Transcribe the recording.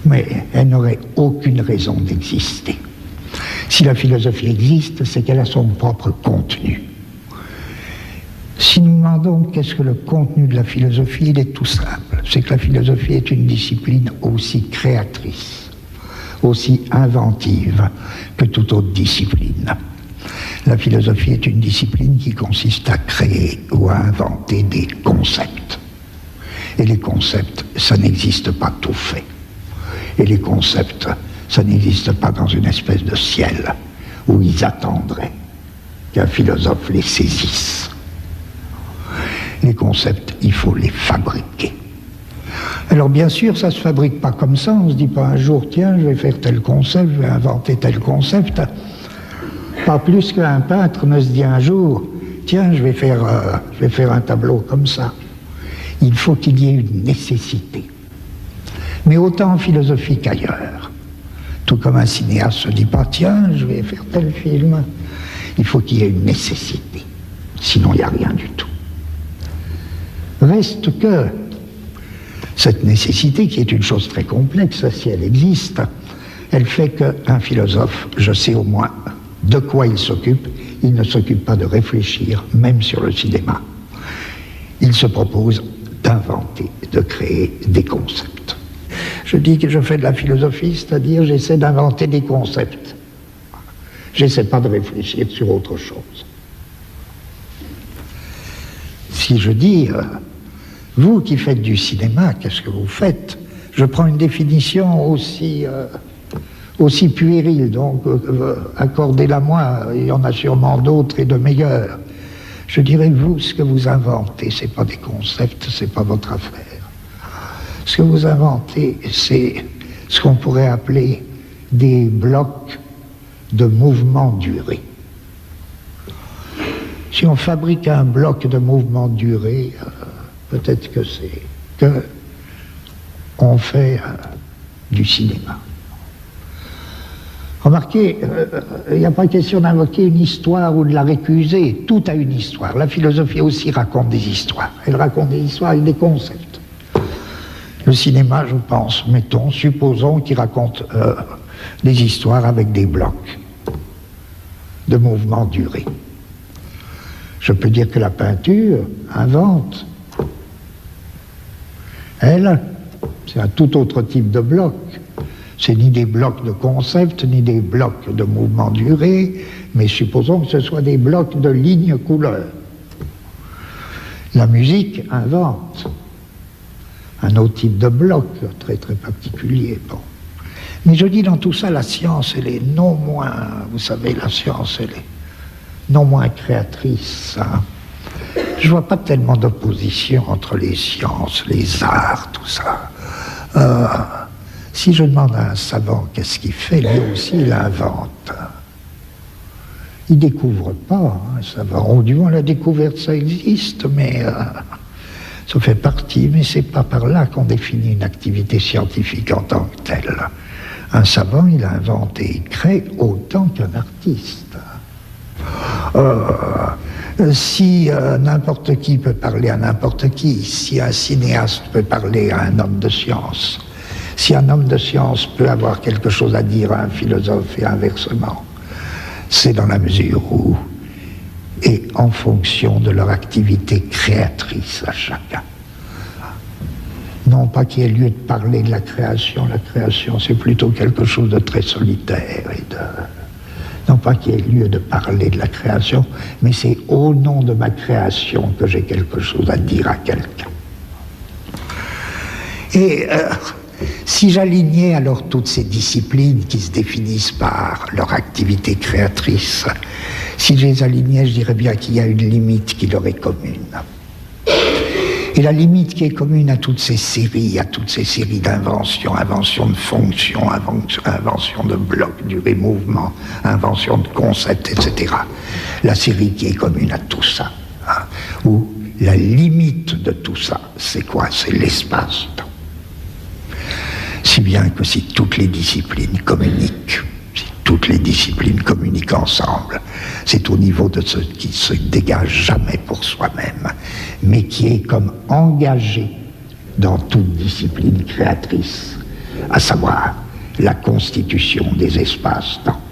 mais elle n'aurait aucune raison d'exister. Si la philosophie existe, c'est qu'elle a son propre contenu. Si nous demandons qu'est-ce que le contenu de la philosophie, il est tout simple. C'est que la philosophie est une discipline aussi créatrice, aussi inventive que toute autre discipline. La philosophie est une discipline qui consiste à créer ou à inventer des concepts. Et les concepts, ça n'existe pas tout fait. Et les concepts, ça n'existe pas dans une espèce de ciel où ils attendraient qu'un philosophe les saisisse. Les concepts, il faut les fabriquer. Alors bien sûr, ça ne se fabrique pas comme ça. On ne se dit pas un jour, tiens, je vais faire tel concept, je vais inventer tel concept. Pas plus qu'un peintre ne se dit un jour, tiens, je vais faire un tableau comme ça. Il faut qu'il y ait une nécessité. Mais autant en philosophie qu'ailleurs. Tout comme un cinéaste ne se dit pas, tiens, je vais faire tel film. Il faut qu'il y ait une nécessité. Sinon, il n'y a rien du tout. Reste que cette nécessité, qui est une chose très complexe, si elle existe, elle fait qu'un philosophe, je sais au moins de quoi il s'occupe. Il ne s'occupe pas de réfléchir, même sur le cinéma. Il se propose d'inventer, de créer des concepts. Je dis que je fais de la philosophie, c'est-à-dire j'essaie d'inventer des concepts. J'essaie pas de réfléchir sur autre chose. Si je dis, vous qui faites du cinéma, qu'est-ce que vous faites? Je prends une définition aussi puérile, donc accordez-la moi, il y en a sûrement d'autres et de meilleurs. Je dirais, vous, ce que vous inventez, c'est pas des concepts, c'est pas votre affaire. Ce que vous inventez, c'est ce qu'on pourrait appeler des blocs de mouvement duré. Si on fabrique un bloc de mouvement duré, peut-être que c'est que on fait du cinéma. Remarquez, il n'y a pas question d'invoquer une histoire ou de la récuser. Tout a une histoire. La philosophie aussi raconte des histoires. Elle raconte des histoires avec des concepts. Le cinéma, je pense, supposons qu'il raconte des histoires avec des blocs de mouvement duré. Je peux dire que la peinture invente. Elle, c'est un tout autre type de bloc. C'est ni des blocs de concept, ni des blocs de mouvement duré, mais supposons que ce soit des blocs de lignes couleurs. La musique invente un autre type de bloc, très très particulier. Bon. Mais je dis dans tout ça, la science, elle est non moins, vous savez, la science, elle est non moins créatrice. Hein. Je vois pas tellement d'opposition entre les sciences, les arts, tout ça. Si je demande à un savant qu'est-ce qu'il fait, lui aussi il invente. Il découvre pas, un savant. Du moins la découverte ça existe, mais ça fait partie, mais c'est pas par là qu'on définit une activité scientifique en tant que telle. Un savant, il invente et il crée autant qu'un artiste. Si n'importe qui peut parler à n'importe qui, si un cinéaste peut parler à un homme de science, si un homme de science peut avoir quelque chose à dire à un philosophe et inversement, c'est dans la mesure où, et en fonction de leur activité créatrice à chacun. Non pas qu'il y ait lieu de parler de la création c'est plutôt quelque chose de très solitaire et de... Non pas qu'il y ait lieu de parler de la création, mais c'est au nom de ma création que j'ai quelque chose à dire à quelqu'un. Et si j'alignais alors toutes ces disciplines qui se définissent par leur activité créatrice, si je les alignais, je dirais bien qu'il y a une limite qui leur est commune. Et la limite qui est commune à toutes ces séries d'inventions, invention de fonctions, invention de blocs, durée, mouvement, invention de concepts, etc. La série qui est commune à tout ça, hein, où la limite de tout ça, c'est quoi? C'est l'espace-temps. Si bien que si toutes les disciplines communiquent, si toutes les disciplines communiquent ensemble, c'est au niveau de ce qui se dégage jamais pour soi-même, mais qui est comme engagé dans toute discipline créatrice, à savoir la constitution des espaces-temps.